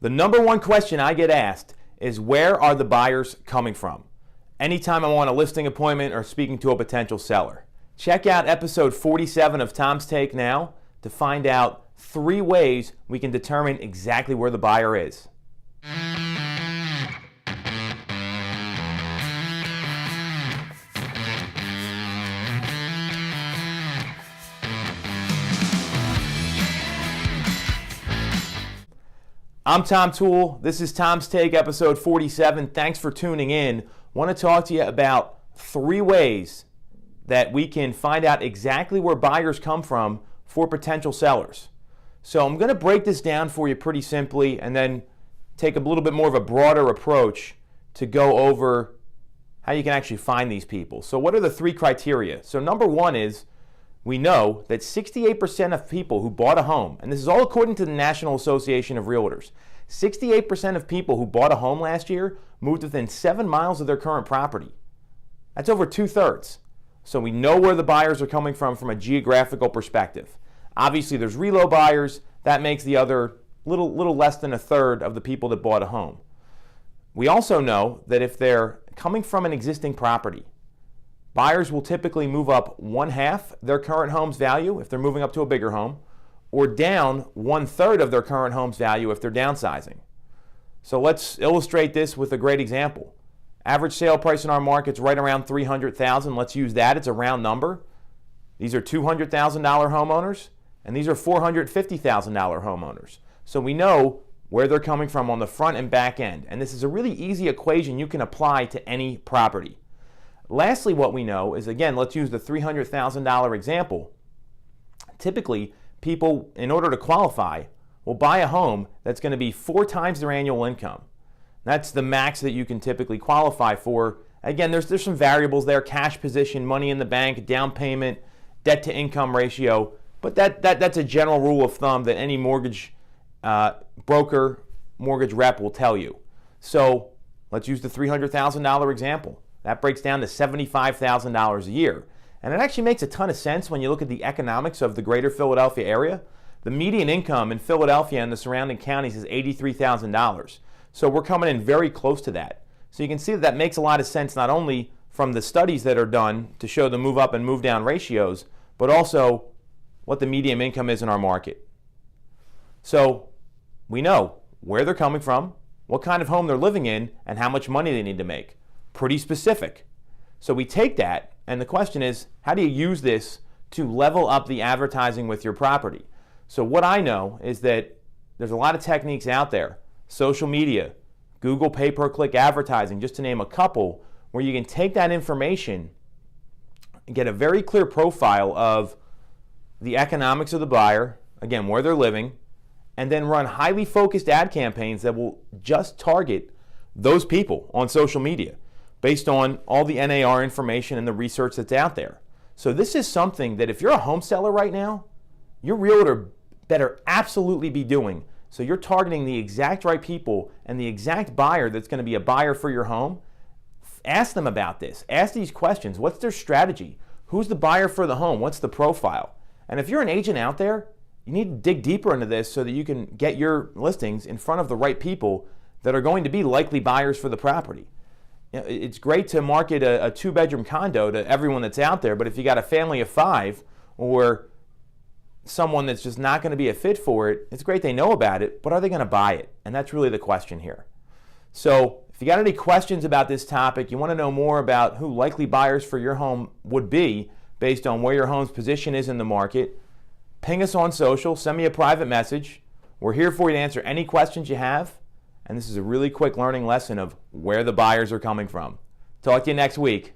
The number one question I get asked is, where are the buyers coming from? Anytime I'm on a listing appointment or speaking to a potential seller. Check out episode 47 of Tom's Take now to find out 3 ways we can determine exactly where the buyer is. I'm Tom Toole. This is Tom's Take, episode 47. Thanks for tuning in. I want to talk to you about 3 ways that we can find out exactly where buyers come from for potential sellers. So I'm going to break this down for you pretty simply and then take a little bit more of a broader approach to go over how you can actually find these people. So what are the 3 criteria? So number 1 is, we know that 68% of people who bought a home, and this is all according to the National Association of Realtors, 68% of people who bought a home last year moved within 7 miles of their current property. That's over 2/3. So we know where the buyers are coming from a geographical perspective. Obviously, there's relo buyers. That makes the other little less than 1/3 of the people that bought a home. We also know that if they're coming from an existing property, buyers will typically move up 1/2 their current home's value if they're moving up to a bigger home, or down 1/3 of their current home's value if they're downsizing. So let's illustrate this with a great example. Average sale price in our market's right around $300,000. Let's use that. It's a round number. These are $200,000 homeowners, and these are $450,000 homeowners. So we know where they're coming from on the front and back end. And this is a really easy equation you can apply to any property. Lastly, what we know is, again, let's use the $300,000 example. Typically, people, in order to qualify, will buy a home that's going to be 4 times their annual income. That's the max that you can typically qualify for. Again, there's some variables there: cash position, money in the bank, down payment, debt to income ratio. But that's a general rule of thumb that any mortgage broker, mortgage rep will tell you. So let's use the $300,000 example. That breaks down to $75,000 a year. And it actually makes a ton of sense when you look at the economics of the greater Philadelphia area. The median income in Philadelphia and the surrounding counties is $83,000. So we're coming in very close to that. So you can see that makes a lot of sense, not only from the studies that are done to show the move up and move down ratios, but also what the median income is in our market. So we know where they're coming from, what kind of home they're living in, and how much money they need to make. Pretty specific. So we take that, and the question is, how do you use this to level up the advertising with your property? So what I know is that there's a lot of techniques out there. Social media, Google pay-per-click advertising, just to name a couple, where you can take that information and get a very clear profile of the economics of the buyer, again, where they're living, and then run highly focused ad campaigns that will just target those people on social media based on all the NAR information and the research that's out there. So this is something that if you're a home seller right now, your realtor better absolutely be doing. So you're targeting the exact right people and the exact buyer that's going to be a buyer for your home. Ask them about this. Ask these questions. What's their strategy? Who's the buyer for the home? What's the profile? And if you're an agent out there, you need to dig deeper into this so that you can get your listings in front of the right people that are going to be likely buyers for the property. You know, it's great to market a 2-bedroom condo to everyone that's out there, but if you got a family of 5 or someone that's just not going to be a fit for it, it's great they know about it, but are they going to buy it? And that's really the question here. So if you got any questions about this topic, you want to know more about who likely buyers for your home would be based on where your home's position is in the market, ping us on social, send me a private message. We're here for you to answer any questions you have. And this is a really quick learning lesson of where the buyers are coming from. Talk to you next week.